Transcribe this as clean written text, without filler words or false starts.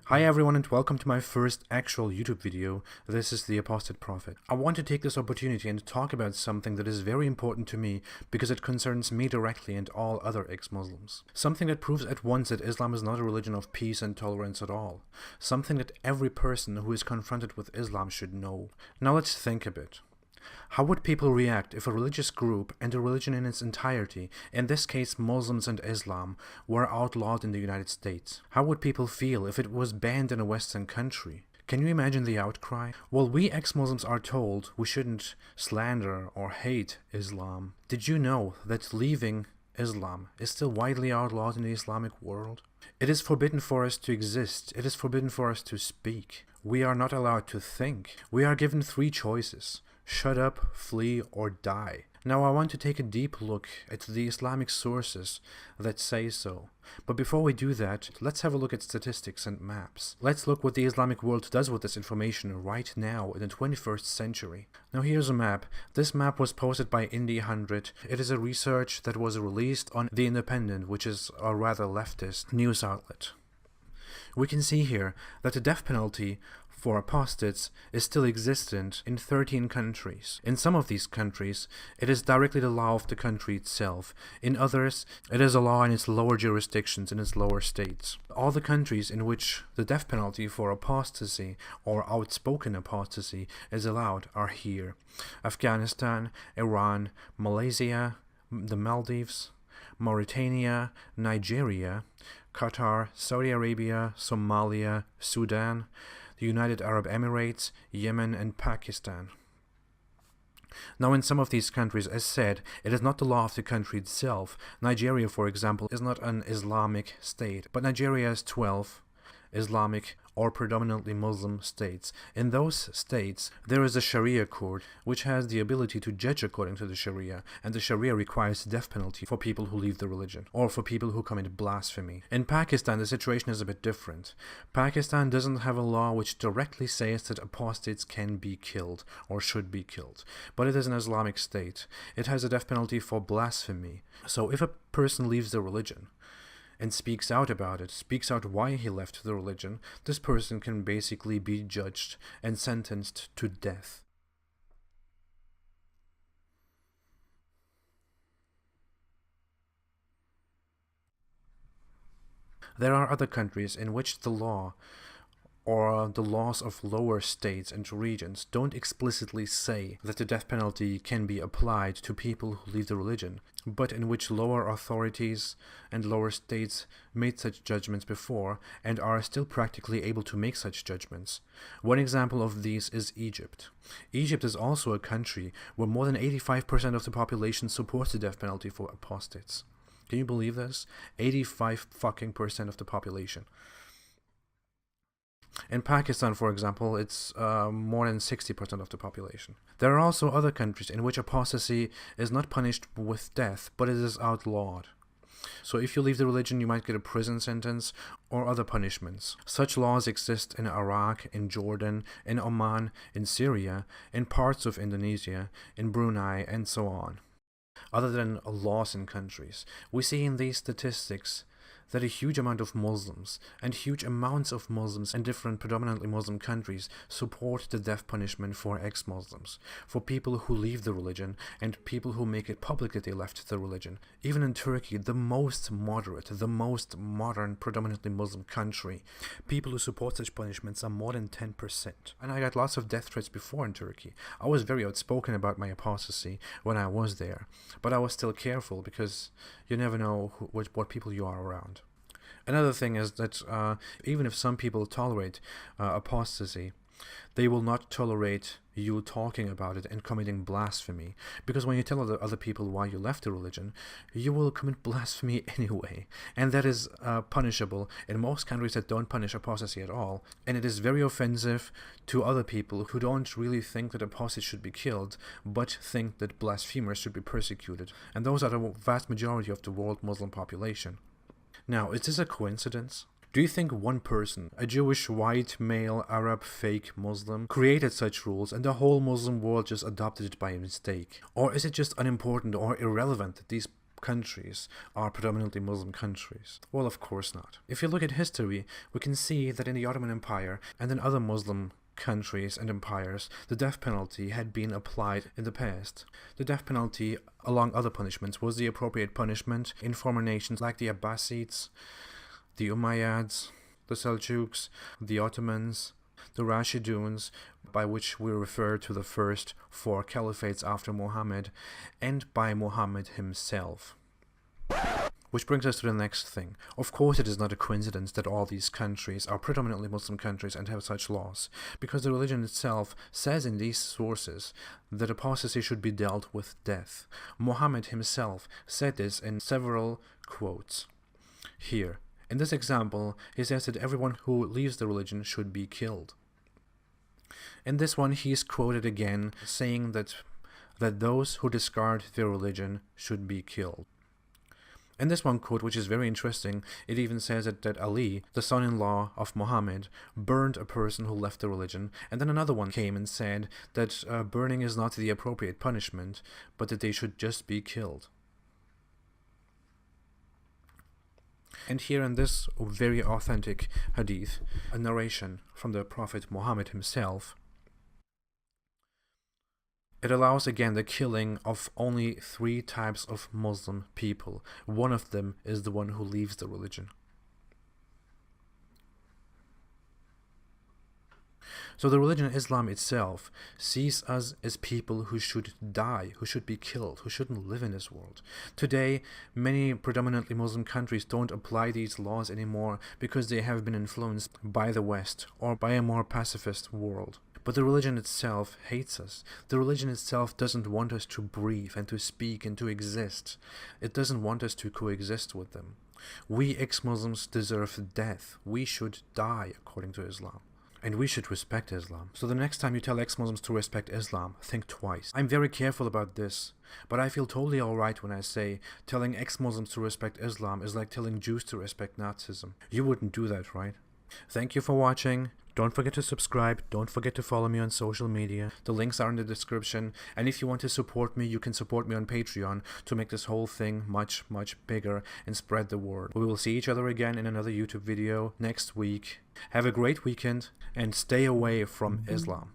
Hi everyone and welcome to my first actual YouTube video. This is the Apostate Prophet. I want to take this opportunity and talk about something that is very important to me because it concerns me directly and all other ex-Muslims. Something that proves at once that Islam is not a religion of peace and tolerance at all. Something that every person who is confronted with Islam should know. Now let's think a bit. How would people react if a religious group and a religion in its entirety, in this case Muslims and Islam, were outlawed in the United States? How would people feel if it was banned in a Western country? Can you imagine the outcry? Well, we ex-Muslims are told we shouldn't slander or hate Islam. Did you know that leaving Islam is still widely outlawed in the Islamic world? It is forbidden for us to exist. It is forbidden for us to speak. We are not allowed to think. We are given three choices: shut up, flee, or die. Now I want to take a deep look at the Islamic sources that say so. But before we do that, let's have a look at statistics and maps. Let's look what the Islamic world does with this information right now in the 21st century. Now here's a map. This map was posted by Indie100. It is a research that was released on The Independent, which is a rather leftist news outlet. We can see here that the death penalty for apostates is still existent in 13 countries. In some of these countries, it is directly the law of the country itself. In others, it is a law in its lower jurisdictions, in its lower states. All the countries in which the death penalty for apostasy or outspoken apostasy is allowed are here: Afghanistan, Iran, Malaysia, the Maldives, Mauritania, Nigeria, Qatar, Saudi Arabia, Somalia, Sudan, the United Arab Emirates, Yemen, and Pakistan. Now in some of these countries, as said, it is not the law of the country itself. Nigeria, for example, is not an Islamic state, but Nigeria has 12 Islamic or predominantly Muslim states. In those states, there is a Sharia court which has the ability to judge according to the Sharia, and the Sharia requires the death penalty for people who leave the religion or for people who commit blasphemy. In Pakistan, the situation is a bit different. Pakistan doesn't have a law which directly says that apostates can be killed or should be killed, but it is an Islamic state. It has a death penalty for blasphemy. So if a person leaves the religion and speaks out about it, speaks out why he left the religion, this person can basically be judged and sentenced to death. There are other countries in which the law or the laws of lower states and regions don't explicitly say that the death penalty can be applied to people who leave the religion, but in which lower authorities and lower states made such judgments before and are still practically able to make such judgments. One example of these is Egypt. Egypt is also a country where more than 85% of the population supports the death penalty for apostates. Can you believe this? 85% of the population. In Pakistan, for example, it's more than 60% of the population. There are also other countries in which apostasy is not punished with death, but it is outlawed. So if you leave the religion, you might get a prison sentence or other punishments. Such laws exist in Iraq, in Jordan, in Oman, in Syria, in parts of Indonesia, in Brunei, and so on. Other than laws in countries, we see in these statistics that a huge amount of Muslims and huge amounts of Muslims in different predominantly Muslim countries support the death punishment for ex-Muslims, for people who leave the religion and people who make it public that they left the religion. Even in Turkey, the most moderate, the most modern predominantly Muslim country, people who support such punishments are more than 10%. And I got lots of death threats before in Turkey. I was very outspoken about my apostasy when I was there, but I was still careful because you never know what people you are around. Another thing is that even if some people tolerate apostasy, they will not tolerate you talking about it and committing blasphemy. Because when you tell other people why you left the religion, you will commit blasphemy anyway. And that is punishable in most countries that don't punish apostasy at all. And it is very offensive to other people who don't really think that apostates should be killed, but think that blasphemers should be persecuted. And those are the vast majority of the world Muslim population. Now, is this a coincidence? Do you think one person, a Jewish, white, male, Arab, fake Muslim, created such rules and the whole Muslim world just adopted it by mistake? Or is it just unimportant or irrelevant that these countries are predominantly Muslim countries? Well, of course not. If you look at history, we can see that in the Ottoman Empire and in other Muslim countries and empires, the death penalty had been applied in the past. The death penalty, along other punishments, was the appropriate punishment in former nations like the Abbasids, the Umayyads, the Seljuks, the Ottomans, the Rashiduns, by which we refer to the first 4 caliphates after Muhammad, and by Muhammad himself. Which brings us to the next thing. Of course, it is not a coincidence that all these countries are predominantly Muslim countries and have such laws, because the religion itself says in these sources that apostasy should be dealt with death. Muhammad himself said this in several quotes. Here, in this example, he says that everyone who leaves the religion should be killed. In this one, he is quoted again, saying that those who discard their religion should be killed. In this one quote, which is very interesting, it even says that Ali, the son-in-law of Muhammad, burned a person who left the religion, and then another one came and said that burning is not the appropriate punishment, but that they should just be killed. And here in this very authentic hadith, a narration from the Prophet Muhammad himself, it allows again the killing of only 3 types of Muslim people. One of them is the one who leaves the religion. So the religion of Islam itself sees us as people who should die, who should be killed, who shouldn't live in this world. Today, many predominantly Muslim countries don't apply these laws anymore because they have been influenced by the West or by a more pacifist world. But the religion itself hates us. The religion itself doesn't want us to breathe and to speak and to exist. It doesn't want us to coexist with them. We ex-Muslims deserve death. We should die according to Islam. And we should respect Islam. So the next time you tell ex-Muslims to respect Islam, think twice. I'm very careful about this, but I feel totally alright when I say telling ex-Muslims to respect Islam is like telling Jews to respect Nazism. You wouldn't do that, right? Thank you for watching. Don't forget to subscribe, don't forget to follow me on social media. The links are in the description, and if you want to support me, you can support me on Patreon to make this whole thing much, much bigger and spread the word. We will see each other again in another YouTube video next week. Have a great weekend, and stay away from Islam.